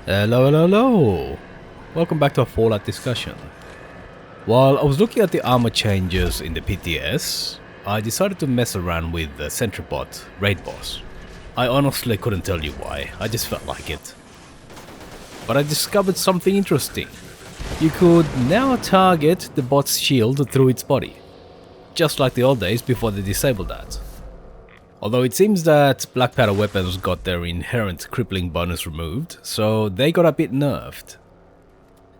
Hello, hello, hello! Welcome back to a Fallout discussion. While I was looking at the armor changes in the PTS, I decided to mess around with the Centribot raid boss. I honestly couldn't tell you why, I just felt like it. But I discovered something interesting. You could now target the bot's shield through its body, just like the old days before they disabled that. Although it seems that Black Powder weapons got their inherent crippling bonus removed, so they got a bit nerfed.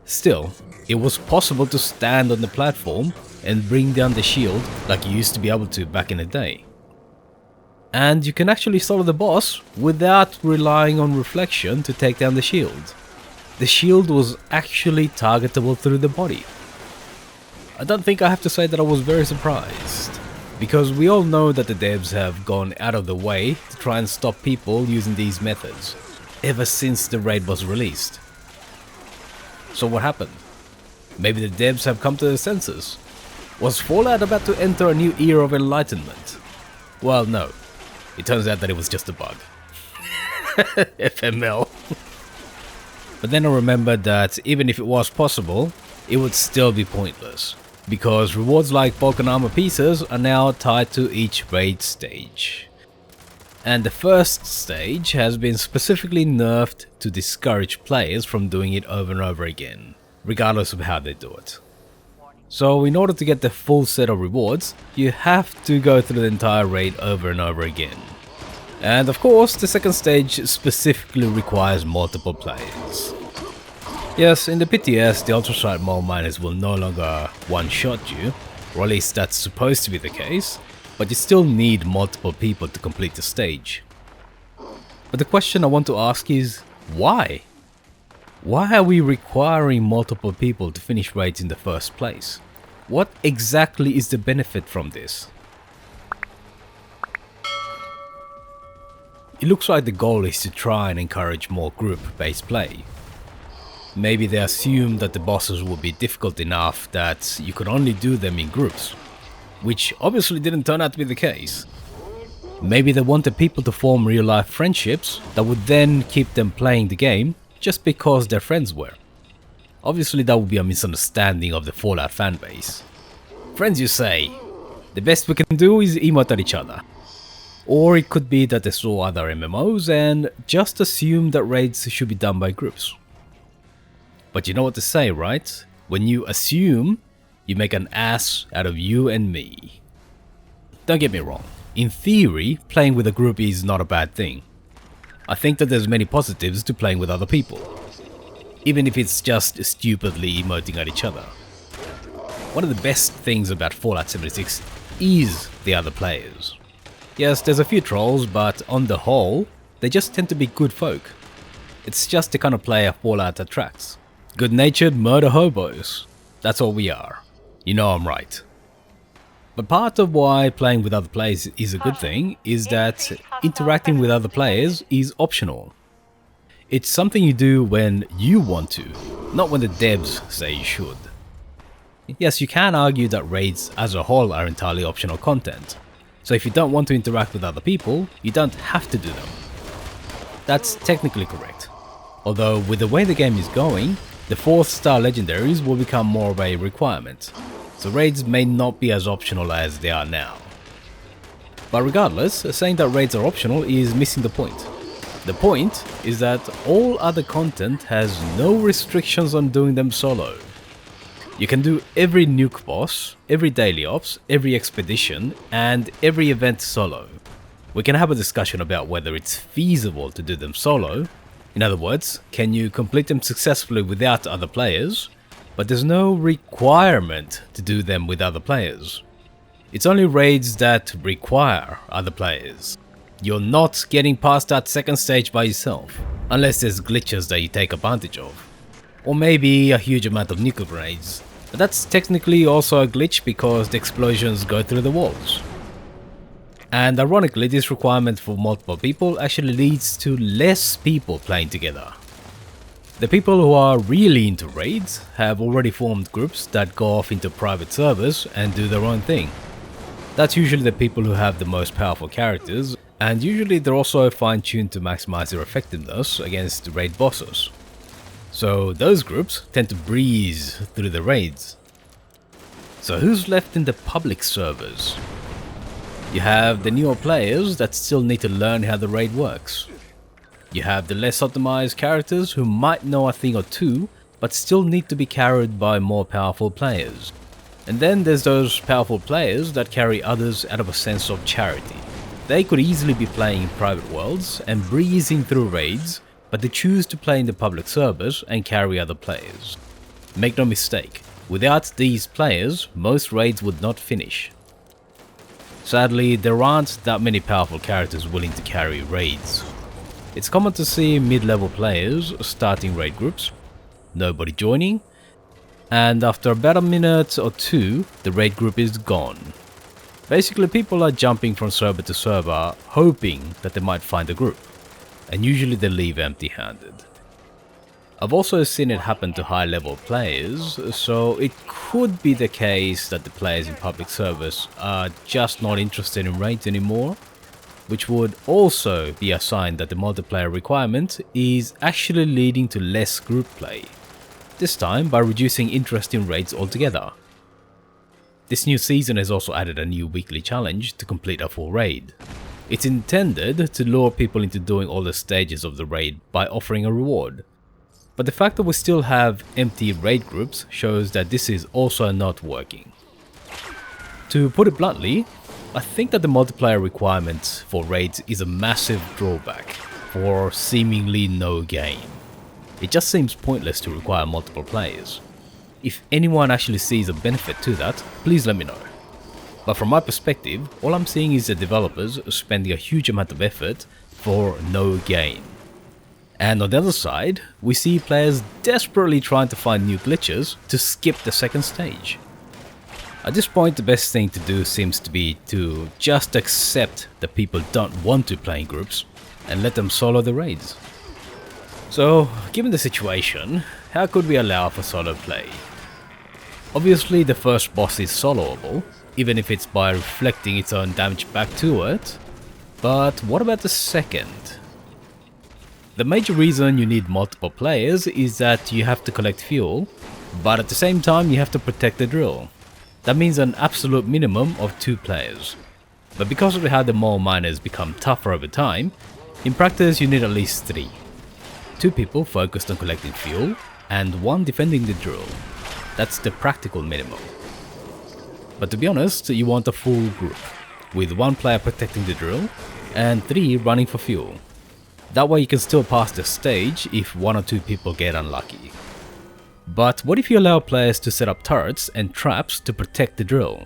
Still, it was possible to stand on the platform and bring down the shield like you used to be able to back in the day. And you can actually solo the boss without relying on reflection to take down the shield. The shield was actually targetable through the body. I don't think I have to say that I was very surprised, because we all know that the devs have gone out of the way to try and stop people using these methods, ever since the raid was released. So what happened? Maybe the devs have come to their senses. Was Fallout about to enter a new era of enlightenment? Well, no. It turns out that it was just a bug. FML. But then I remembered that even if it was possible, it would still be pointless, because rewards like broken armor pieces are now tied to each raid stage. And the first stage has been specifically nerfed to discourage players from doing it over and over again, regardless of how they do it. So in order to get the full set of rewards, you have to go through the entire raid over and over again. And of course, the second stage specifically requires multiple players. Yes, in the PTS, the Ultrasight Mole Miners will no longer one-shot you, or at least that's supposed to be the case, but you still need multiple people to complete the stage. But the question I want to ask is, why? Why are we requiring multiple people to finish raids in the first place? What exactly is the benefit from this? It looks like the goal is to try and encourage more group-based play. Maybe they assume that the bosses will be difficult enough that you could only do them in groups, which obviously didn't turn out to be the case. Maybe they wanted people to form real-life friendships that would then keep them playing the game just because their friends were. Obviously that would be a misunderstanding of the Fallout fanbase. Friends, you say? The best we can do is emote at each other. Or it could be that they saw other MMOs and just assumed that raids should be done by groups. But you know what to say, right? When you assume, you make an ass out of you and me. Don't get me wrong, in theory, playing with a group is not a bad thing. I think that there's many positives to playing with other people, even if it's just stupidly emoting at each other. One of the best things about Fallout 76 is the other players. Yes, there's a few trolls, but on the whole, they just tend to be good folk. It's just the kind of player Fallout attracts. Good-natured murder hobos. That's all we are. You know I'm right. But part of why playing with other players is a good thing is that interacting with other players is optional. It's something you do when you want to, not when the devs say you should. Yes, you can argue that raids as a whole are entirely optional content. So if you don't want to interact with other people, you don't have to do them. That's technically correct. Although with the way the game is going, the 4th star legendaries will become more of a requirement, so raids may not be as optional as they are now. But regardless, saying that raids are optional is missing the point. The point is that all other content has no restrictions on doing them solo. You can do every nuke boss, every daily ops, every expedition, and every event solo. We can have a discussion about whether it's feasible to do them solo. In other words, can you complete them successfully without other players? But there's no requirement to do them with other players. It's only raids that require other players. You're not getting past that second stage by yourself, unless there's glitches that you take advantage of. Or maybe a huge amount of nuclear grenades. But that's technically also a glitch because the explosions go through the walls. And ironically, this requirement for multiple people actually leads to less people playing together. The people who are really into raids have already formed groups that go off into private servers and do their own thing. That's usually the people who have the most powerful characters, and usually they're also fine-tuned to maximize their effectiveness against raid bosses. So those groups tend to breeze through the raids. So who's left in the public servers? You have the newer players that still need to learn how the raid works. You have the less optimized characters who might know a thing or two, but still need to be carried by more powerful players. And then there's those powerful players that carry others out of a sense of charity. They could easily be playing in private worlds and breezing through raids, but they choose to play in the public servers and carry other players. Make no mistake, without these players, most raids would not finish. Sadly, there aren't that many powerful characters willing to carry raids. It's common to see mid-level players starting raid groups, nobody joining, and after about a minute or two, the raid group is gone. Basically, people are jumping from server to server, hoping that they might find a group, and usually they leave empty-handed. I've also seen it happen to high-level players, so it could be the case that the players in public servers are just not interested in raids anymore, which would also be a sign that the multiplayer requirement is actually leading to less group play. This time by reducing interest in raids altogether. This new season has also added a new weekly challenge to complete a full raid. It's intended to lure people into doing all the stages of the raid by offering a reward. But the fact that we still have empty raid groups shows that this is also not working. To put it bluntly, I think that the multiplayer requirement for raids is a massive drawback for seemingly no gain. It just seems pointless to require multiple players. If anyone actually sees a benefit to that, please let me know. But from my perspective, all I'm seeing is the developers spending a huge amount of effort for no gain. And on the other side, we see players desperately trying to find new glitches to skip the second stage. At this point, the best thing to do seems to be to just accept that people don't want to play in groups and let them solo the raids. So, given the situation, how could we allow for solo play? Obviously, the first boss is soloable, even if it's by reflecting its own damage back to it. But what about the second? The major reason you need multiple players is that you have to collect fuel, but at the same time you have to protect the drill. That means an absolute minimum of 2 players. But because of how the mole miners become tougher over time, in practice you need at least 3. 2 people focused on collecting fuel, and 1 defending the drill. That's the practical minimum. But to be honest, you want a full group, with 1 player protecting the drill, and 3 running for fuel. That way you can still pass the stage if 1 or 2 people get unlucky. But what if you allow players to set up turrets and traps to protect the drill?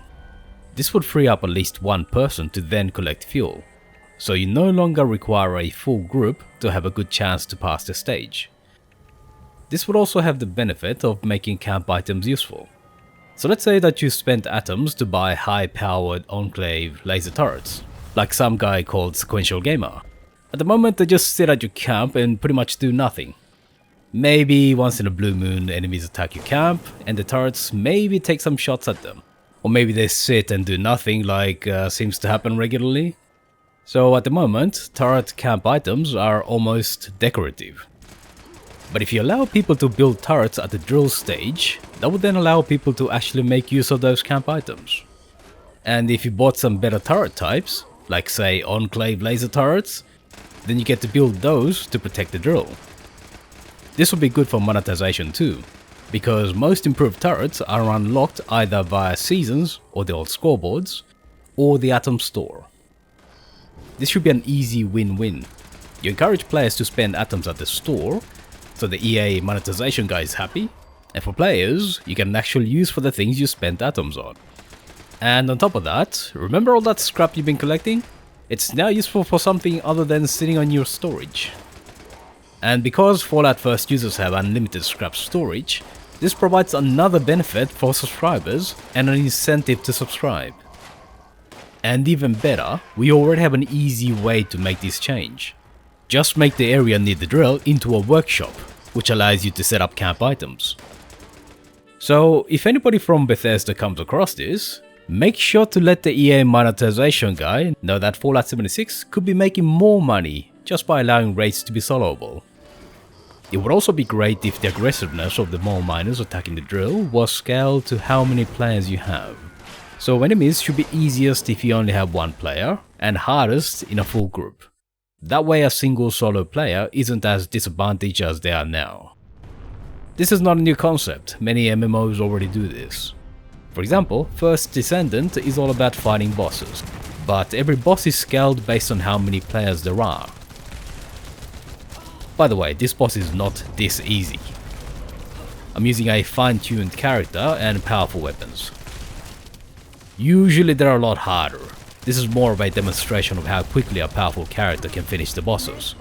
This would free up at least 1 person to then collect fuel, so you no longer require a full group to have a good chance to pass the stage. This would also have the benefit of making camp items useful. So let's say that you spent atoms to buy high-powered Enclave laser turrets, like some guy called Sequential Gamer. At the moment they just sit at your camp and pretty much do nothing. Maybe once in a blue moon enemies attack your camp and the turrets maybe take some shots at them. Or maybe they sit and do nothing like seems to happen regularly. So at the moment, turret camp items are almost decorative. But if you allow people to build turrets at the drill stage, that would then allow people to actually make use of those camp items. And if you bought some better turret types, like say Enclave laser turrets, then you get to build those to protect the drill. This will be good for monetization too, because most improved turrets are unlocked either via seasons or the old scoreboards, or the Atom store. This should be an easy win-win. You encourage players to spend atoms at the store, so the EA monetization guy is happy, and for players, you get an actual use for the things you spent atoms on. And on top of that, remember all that scrap you've been collecting? It's now useful for something other than sitting on your storage. And because Fallout First users have unlimited scrap storage, this provides another benefit for subscribers and an incentive to subscribe. And even better, we already have an easy way to make this change. Just make the area near the drill into a workshop, which allows you to set up camp items. So if anybody from Bethesda comes across this, make sure to let the EA monetization guy know that Fallout 76 could be making more money just by allowing raids to be soloable. It would also be great if the aggressiveness of the mole miners attacking the drill was scaled to how many players you have. So enemies should be easiest if you only have one player, and hardest in a full group. That way a single solo player isn't as disadvantaged as they are now. This is not a new concept, many MMOs already do this. For example, First Descendant is all about fighting bosses, but every boss is scaled based on how many players there are. By the way, this boss is not this easy. I'm using a fine-tuned character and powerful weapons. Usually they're a lot harder. This is more of a demonstration of how quickly a powerful character can finish the bosses.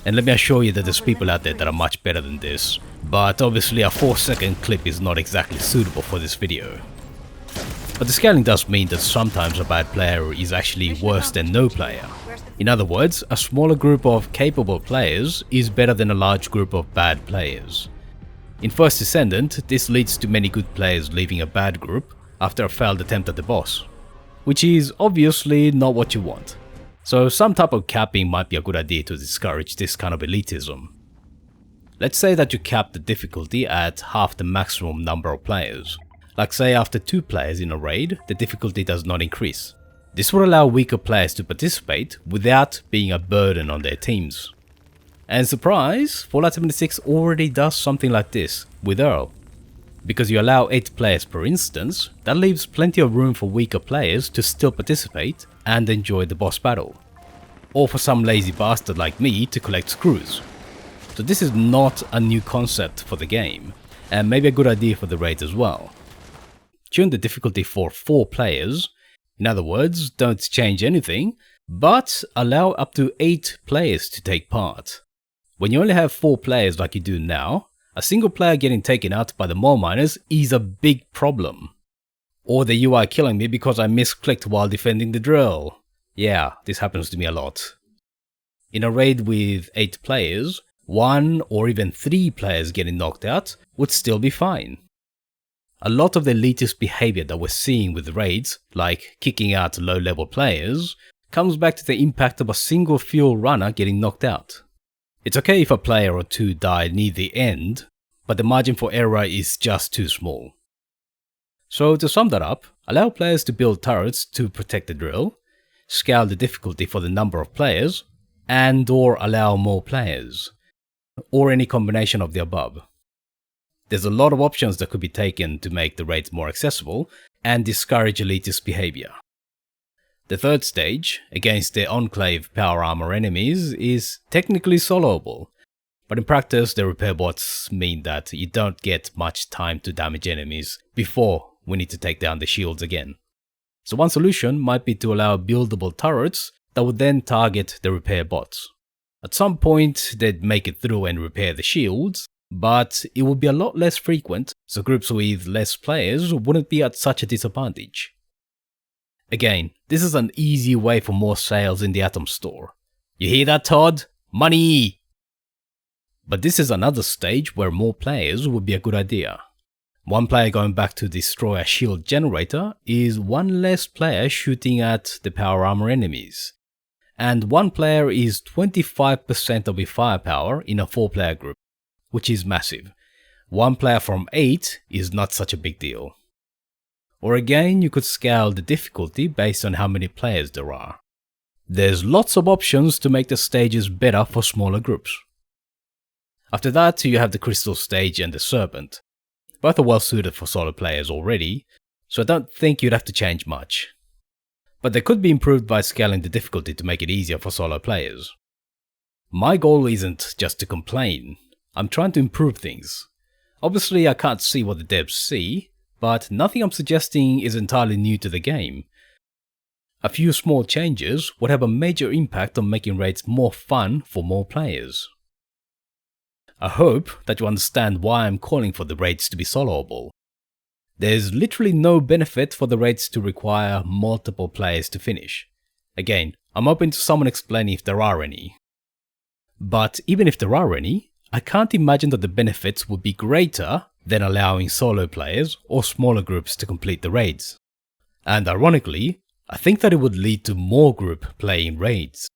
And let me assure you that there's people out there that are much better than this, but obviously a 4-second clip is not exactly suitable for this video. But the scaling does mean that sometimes a bad player is actually worse than no player. In other words, a smaller group of capable players is better than a large group of bad players. In First Descendant, this leads to many good players leaving a bad group after a failed attempt at the boss, which is obviously not what you want. So some type of capping might be a good idea to discourage this kind of elitism. Let's say that you cap the difficulty at half the maximum number of players. Like say after 2 players in a raid, the difficulty does not increase. This would allow weaker players to participate without being a burden on their teams. And surprise, Fallout 76 already does something like this with Earl. Because you allow 8 players per instance, that leaves plenty of room for weaker players to still participate and enjoy the boss battle. Or for some lazy bastard like me to collect screws. So this is not a new concept for the game, and maybe a good idea for the raids as well. Tune the difficulty for 4 players. In other words, don't change anything, but allow up to 8 players to take part. When you only have 4 players like you do now, a single player getting taken out by the mole miners is a big problem. Or the UI killing me because I misclicked while defending the drill. Yeah, this happens to me a lot. In a raid with 8 players, 1 or even 3 players getting knocked out would still be fine. A lot of the elitist behavior that we're seeing with raids, like kicking out low-level players, comes back to the impact of a single fuel runner getting knocked out. It's okay if a player or 2 die near the end, but the margin for error is just too small. So to sum that up, allow players to build turrets to protect the drill, scale the difficulty for the number of players, and/or allow more players, or any combination of the above. There's a lot of options that could be taken to make the raids more accessible and discourage elitist behavior. The third stage, against the Enclave power armor enemies, is technically soloable, but in practice the repair bots mean that you don't get much time to damage enemies before we need to take down the shields again. So one solution might be to allow buildable turrets that would then target the repair bots. At some point they'd make it through and repair the shields, but it would be a lot less frequent, so groups with less players wouldn't be at such a disadvantage. Again, this is an easy way for more sales in the Atom store. You hear that, Todd? Money! But this is another stage where more players would be a good idea. One player going back to destroy a shield generator is one less player shooting at the power armor enemies. And one player is 25% of your firepower in a 4-player group, which is massive. One player from 8 is not such a big deal. Or again, you could scale the difficulty based on how many players there are. There's lots of options to make the stages better for smaller groups. After that, you have the Crystal stage and the Serpent. Both are well suited for solo players already, so I don't think you'd have to change much. But they could be improved by scaling the difficulty to make it easier for solo players. My goal isn't just to complain. I'm trying to improve things. Obviously I can't see what the devs see, but nothing I'm suggesting is entirely new to the game. A few small changes would have a major impact on making raids more fun for more players. I hope that you understand why I'm calling for the raids to be soloable. There's literally no benefit for the raids to require multiple players to finish. Again, I'm open to someone explaining if there are any. But even if there are any, I can't imagine that the benefits would be greater than allowing solo players or smaller groups to complete the raids. And ironically, I think that it would lead to more group play in raids.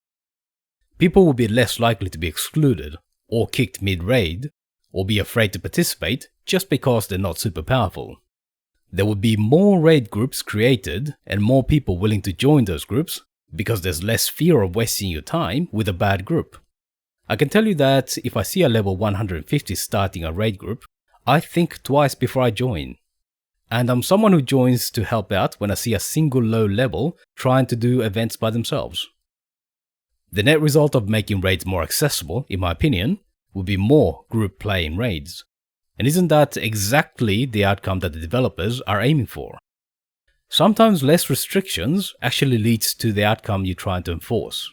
People would be less likely to be excluded, or kicked mid-raid, or be afraid to participate just because they're not super powerful. There would be more raid groups created and more people willing to join those groups because there's less fear of wasting your time with a bad group. I can tell you that if I see a level 150 starting a raid group, I think twice before I join. And I'm someone who joins to help out when I see a single low level trying to do events by themselves. The net result of making raids more accessible, in my opinion, would be more group play in raids. And isn't that exactly the outcome that the developers are aiming for? Sometimes less restrictions actually leads to the outcome you're trying to enforce.